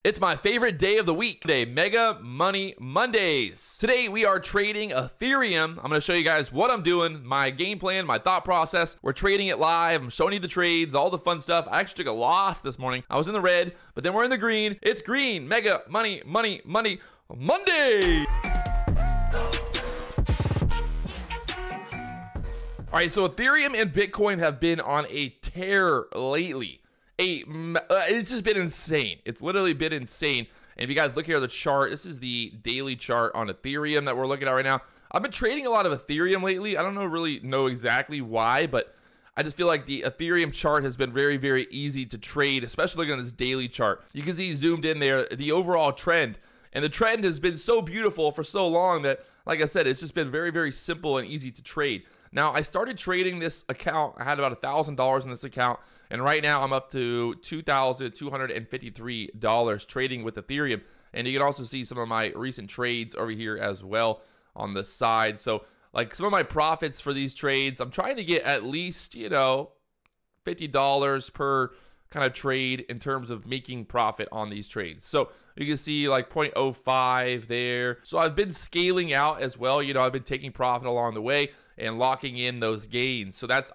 It's my favorite day of the week, today, Mega Money Mondays. Today we are trading Ethereum. I'm going to show you guys what I'm doing, my game plan, my thought process. We're trading it live. I'm showing you the trades, all the fun stuff. I actually took a loss this morning. I was in the red, but then we're in the green. It's green. Mega Money Monday. All right, so Ethereum and Bitcoin have been on a tear lately. It's just been insane. It's literally been insane. And if you guys look here at the chart, this is the daily chart on Ethereum that we're looking at right now. I've been trading a lot of Ethereum lately. I don't really know exactly why, but I just feel like the Ethereum chart has been very, very easy to trade, especially looking at this daily chart. You can see zoomed in there, the overall trend. And the trend has been so beautiful for so long that, like I said, it's just been very, very simple and easy to trade. Now, I started trading this account. I had about $1,000 in this account, and right now I'm up to $2,253 trading with Ethereum. And you can also see some of my recent trades over here as well on the side. So, like, some of my profits for these trades, I'm trying to get at least, you know, $50 per kind of trade in terms of making profit on these trades. So you can see like 0.05 there. So I've been scaling out as well. You know, I've been taking profit along the way and locking in those gains. So that's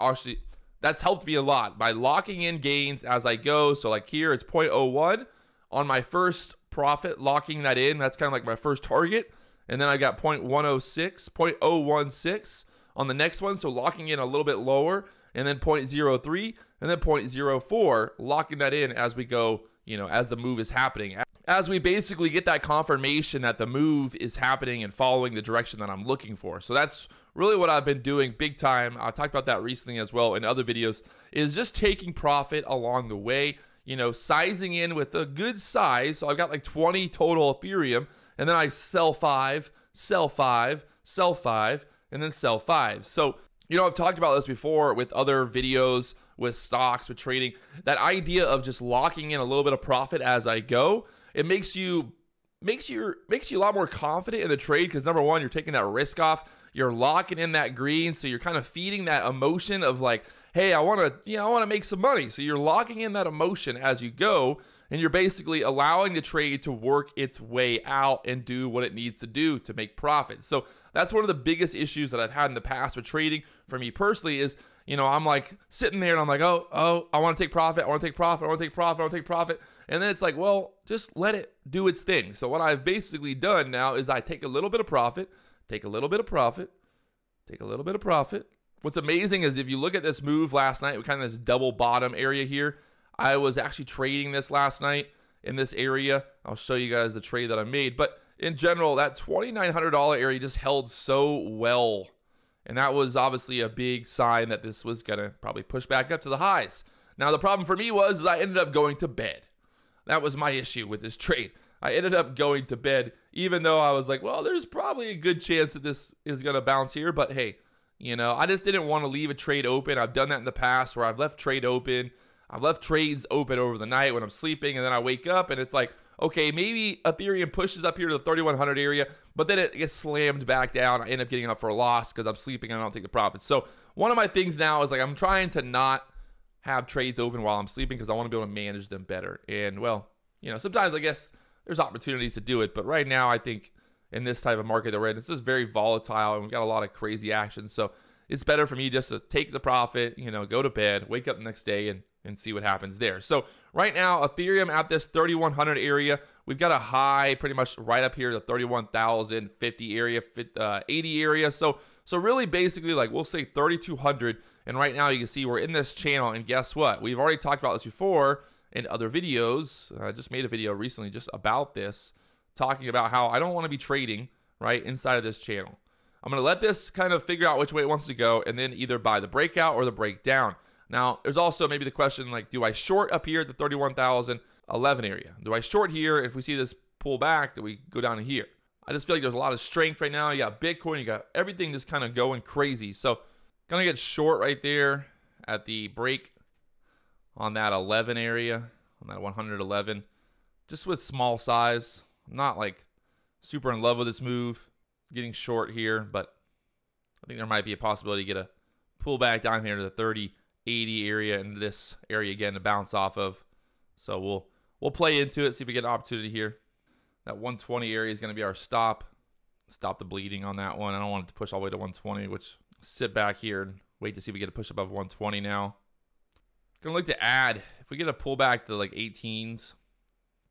helped me a lot by locking in gains as I go. So like here it's 0.01 on my first profit, locking that in. That's kind of like my first target. And then I got 0.106 on the next one. So locking in a little bit lower, and then 0.03 and then 0.04, locking that in as we go, you know, as the move is happening. As we basically get that confirmation that the move is happening and following the direction that I'm looking for. So that's really what I've been doing big time. I talked about that recently as well in other videos, is just taking profit along the way, you know, sizing in with a good size. So I've got like 20 total Ethereum, and then I sell 5, sell 5, sell 5, and then sell 5. So, you know, I've talked about this before with other videos, with stocks, with trading, that idea of just locking in a little bit of profit as I go. It makes you a lot more confident in the trade, because number one, you're taking that risk off. You're locking in that green, so you're kind of feeding that emotion of like, hey, I want to make some money. So you're locking in that emotion as you go, and you're basically allowing the trade to work its way out and do what it needs to do to make profit. So that's one of the biggest issues that I've had in the past with trading for me personally is, you know, I'm like sitting there and I'm like, oh, I want to take profit. I want to take profit. I want to take profit. I want to take profit. And then it's like, well, just let it do its thing. So what I've basically done now is I take a little bit of profit, take a little bit of profit, take a little bit of profit. What's amazing is if you look at this move last night, we kind of this double bottom area here. I was actually trading this last night in this area. I'll show you guys the trade that I made. But in general, that $2,900 area just held so well. And that was obviously a big sign that this was going to probably push back up to the highs. Now, the problem for me was I ended up going to bed. That was my issue with this trade. I ended up going to bed, even though I was like, well, there's probably a good chance that this is going to bounce here. But hey, you know, I just didn't want to leave a trade open. I've done that in the past where I've left trade open. I've left trades open over the night when I'm sleeping, and then I wake up and it's like, okay, maybe Ethereum pushes up here to the 3,100 area, but then it gets slammed back down. I end up getting up for a loss because I'm sleeping and I don't take the profits. So one of my things now is like I'm trying to not have trades open while I'm sleeping because I want to be able to manage them better. And well, you know, sometimes I guess there's opportunities to do it, but right now I think in this type of market that we're in, it's just very volatile and we've got a lot of crazy action. So it's better for me just to take the profit, you know, go to bed, wake up the next day and see what happens there. So right now, Ethereum at this 3,100 area, we've got a high pretty much right up here, the 31,050 area, 80 area. So really basically like we'll say 3,200. And right now you can see we're in this channel, and guess what? We've already talked about this before in other videos. I just made a video recently just about this, talking about how I don't want to be trading right inside of this channel. I'm going to let this kind of figure out which way it wants to go, and then either buy the breakout or the breakdown. Now, there's also maybe the question like, do I short up here at the 31,011 area? Do I short here? If we see this pull back, do we go down to here? I just feel like there's a lot of strength right now. You got Bitcoin, you got everything just kind of going crazy. So, gonna get short right there at the break on that 11 area, on that 111, just with small size. I'm not like super in love with this move, getting short here, but I think there might be a possibility to get a pull back down here to the 30. 80 area and this area again to bounce off of. So we'll we'll play into it, see if we get an opportunity here. That 120 area is going to be our stop. Stop the bleeding on that one. I don't want it to push all the way to 120, which sit back here and wait to see if we get a push above 120 now. Gonna look to add. If we get a pullback to like 18s,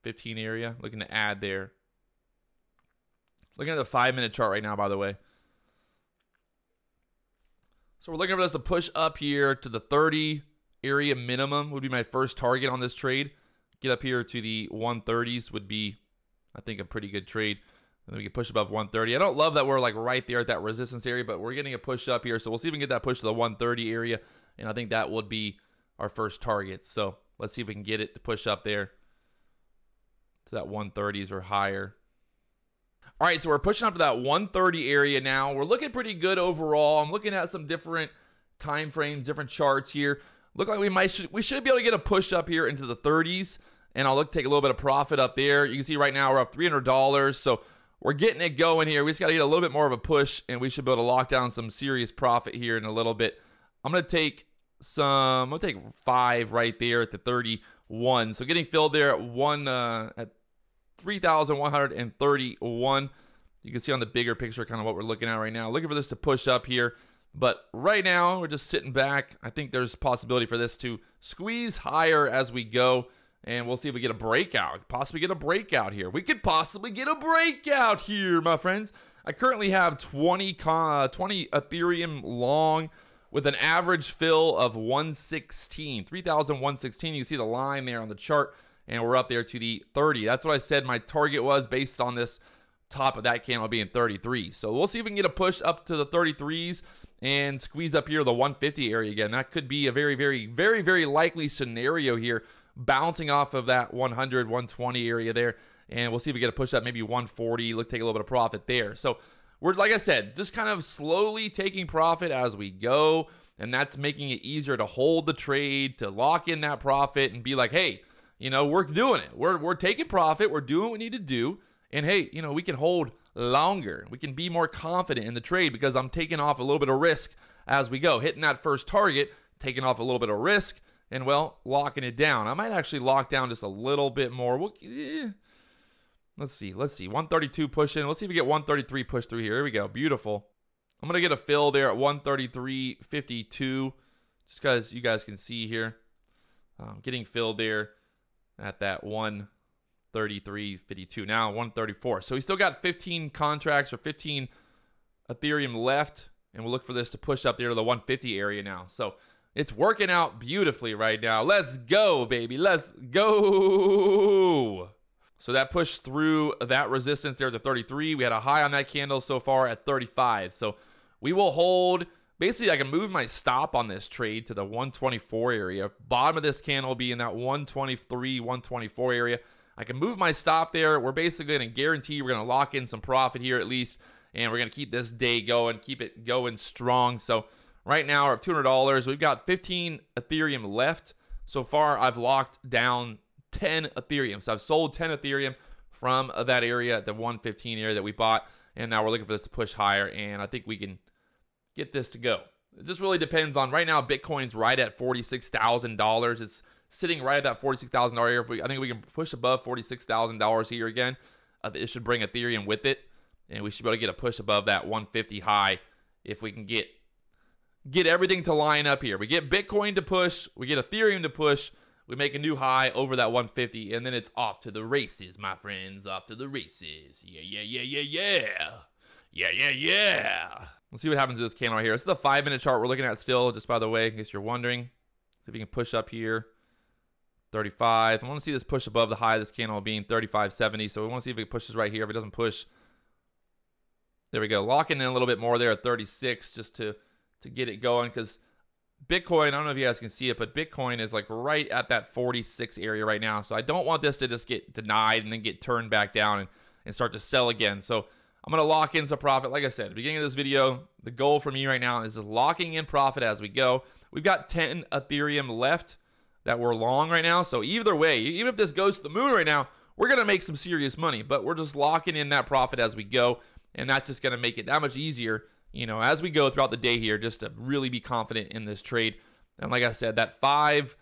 15 area, looking to add there. Looking at the 5-minute chart right now, by the way. So we're looking for this to push up here to the 30 area minimum would be my first target on this trade. Get up here to the 130s would be, I think, a pretty good trade. And then we can push above 130. I don't love that we're like right there at that resistance area, but we're getting a push up here. So we'll see if we can get that push to the 130 area. And I think that would be our first target. So let's see if we can get it to push up there to that 130s or higher. All right, so we're pushing up to that 130 area now. We're looking pretty good overall. I'm looking at some different time frames, different charts here. Look like we should be able to get a push up here into the 30s, and I'll look to take a little bit of profit up there. You can see right now we're up $300, so we're getting it going here. We just got to get a little bit more of a push, and we should be able to lock down some serious profit here in a little bit. I'm gonna take 5 right there at the 31. So getting filled there at 3,131. You can see on the bigger picture kind of what we're looking at right now. Looking for this to push up here. But right now, we're just sitting back. I think there's a possibility for this to squeeze higher as we go. And we'll see if we get a breakout. Possibly get a breakout here. We could possibly get a breakout here, my friends. I currently have 20 Ethereum long with an average fill of 116. 3,116. You can see the line there on the chart. And we're up there to the 30. That's what I said my target was based on this top of that candle being 33. So we'll see if we can get a push up to the 33s and squeeze up here the 150 area again. That could be a very, very, very, very likely scenario here, bouncing off of that 100, 120 area there. And we'll see if we get a push up maybe 140. Look, take a little bit of profit there. So we're, like I said, just kind of slowly taking profit as we go. And that's making it easier to hold the trade, to lock in that profit and be like, hey, you know, we're doing it. We're taking profit. We're doing what we need to do. And hey, you know, we can hold longer. We can be more confident in the trade because I'm taking off a little bit of risk as we go. Hitting that first target, taking off a little bit of risk, and, well, locking it down. I might actually lock down just a little bit more. Let's see. 132 push in. Let's see if we get 133 push through here. Here we go. Beautiful. I'm going to get a fill there at 133.52 just because you guys can see here. Getting filled there at that 133.52. Now 134. So we still got 15 contracts or 15 Ethereum left, and we'll look for this to push up there to the 150 area now. So it's working out beautifully right now. Let's go, baby. Let's go. So that pushed through that resistance there at the 33. We had a high on that candle so far at 35. So we will hold. Basically, I can move my stop on this trade to the 124 area. Bottom of this candle will be in that 123, 124 area. I can move my stop there. We're basically going to guarantee we're going to lock in some profit here at least, and we're going to keep this day going, keep it going strong. So right now we're at $200. We've got 15 Ethereum left. So far, I've locked down 10 Ethereum. So I've sold 10 Ethereum from that area, the 115 area that we bought, and now we're looking for this to push higher, and I think we can get this to go. It just really depends on, right now, Bitcoin's right at $46,000. It's sitting right at that $46,000 area. I think we can push above $46,000 here again. It should bring Ethereum with it, and we should be able to get a push above that 150 high if we can get everything to line up here. We get Bitcoin to push, we get Ethereum to push, we make a new high over that 150, and then it's off to the races, my friends. Off to the races. Yeah. Let's see what happens to this candle right here. This is the 5-minute chart we're looking at still, just by the way, in case you're wondering. See if we can push up here. 35. I want to see this push above the high of this candle being 35.70. So we want to see if it pushes right here. If it doesn't push, there we go. Locking in a little bit more there at 36 just to get it going, because Bitcoin, I don't know if you guys can see it, but Bitcoin is like right at that 46 area right now. So I don't want this to just get denied and then get turned back down and start to sell again. So I'm going to lock in some profit. Like I said at the beginning of this video, the goal for me right now is just locking in profit as we go. We've got 10 Ethereum left that we're long right now. So either way, even if this goes to the moon right now, we're going to make some serious money. But we're just locking in that profit as we go. And that's just going to make it that much easier, you know, as we go throughout the day here, just to really be confident in this trade. And like I said, that 5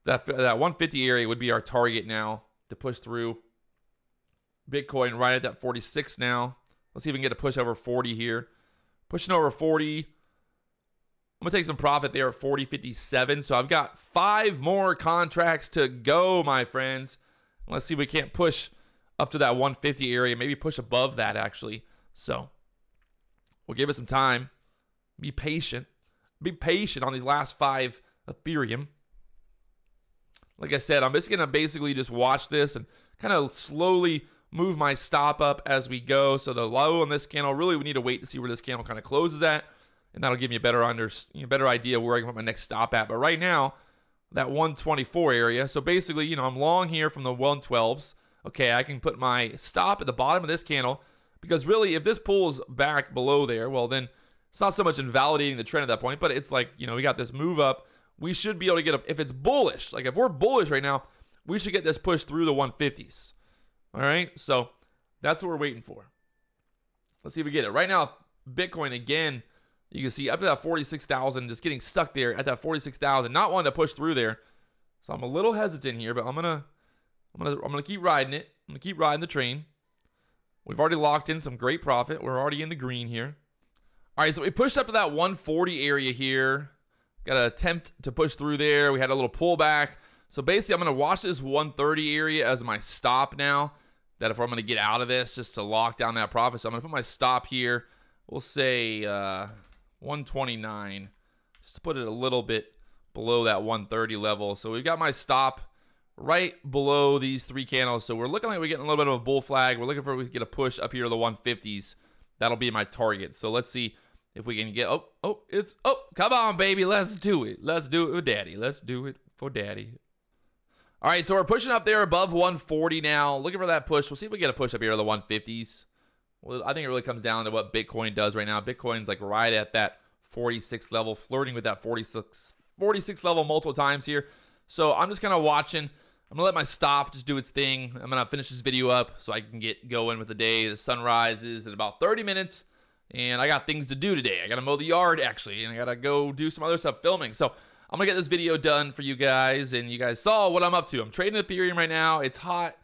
That 150 area would be our target now to push through. Bitcoin right at that 46 now. Let's even get a push over 40 here. Pushing over 40. I'm going to take some profit there at 40.57. So I've got 5 more contracts to go, my friends. Let's see if we can't push up to that 150 area. Maybe push above that, actually. So we'll give it some time. Be patient. Be patient on these last 5 Ethereum. Like I said, I'm just going to basically just watch this and kind of slowly move my stop up as we go. So the low on this candle, really we need to wait to see where this candle kind of closes at. And that'll give me a better idea where I can put my next stop at. But right now, that 124 area. So basically, I'm long here from the 112s. Okay, I can put my stop at the bottom of this candle. Because really, if this pulls back below there, well then, it's not so much invalidating the trend at that point. But it's like, we got this move up. We should be able to get up. If it's bullish, like if we're bullish right now, we should get this push through the 150s. All right, so that's what we're waiting for. Let's see if we get it. Right now, Bitcoin again, you can see up to that 46,000, just getting stuck there at that 46,000, not wanting to push through there. So I'm a little hesitant here, but I'm gonna keep riding it. I'm gonna keep riding the train. We've already locked in some great profit. We're already in the green here. All right, so we pushed up to that 140 area here. Got to attempt to push through there. We had a little pullback. So basically, I'm going to watch this 130 area as my stop now. That if I'm going to get out of this, just to lock down that profit. So I'm going to put my stop here. We'll say 129. Just to put it a little bit below that 130 level. So we've got my stop right below these 3 candles. So we're looking like we're getting a little bit of a bull flag. We're looking for we can get a push up here to the 150s. That'll be my target. So let's see if we can get, come on, baby. Let's do it. Let's do it with daddy. Let's do it for daddy. All right, so we're pushing up there above 140 now. Looking for that push. We'll see if we get a push up here to the 150s. Well, I think it really comes down to what Bitcoin does right now. Bitcoin's like right at that 46 level, flirting with that 46 level multiple times here. So I'm just kind of watching. I'm going to let my stop just do its thing. I'm going to finish this video up so I can get going with the day. The sun rises in about 30 minutes. And I got things to do today. I got to mow the yard, actually. And I got to go do some other stuff filming. So I'm going to get this video done for you guys. And you guys saw what I'm up to. I'm trading Ethereum right now. It's hot.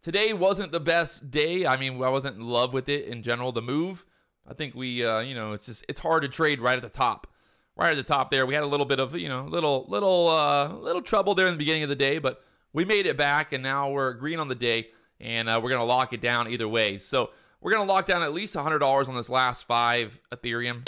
Today wasn't the best day. I mean, I wasn't in love with it in general, the move. I think we, it's hard to trade right at the top. Right at the top there. We had a little bit of, little trouble there in the beginning of the day. But we made it back. And now we're green on the day. And we're going to lock it down either way. So we're going to lock down at least $100 on this last 5 Ethereum.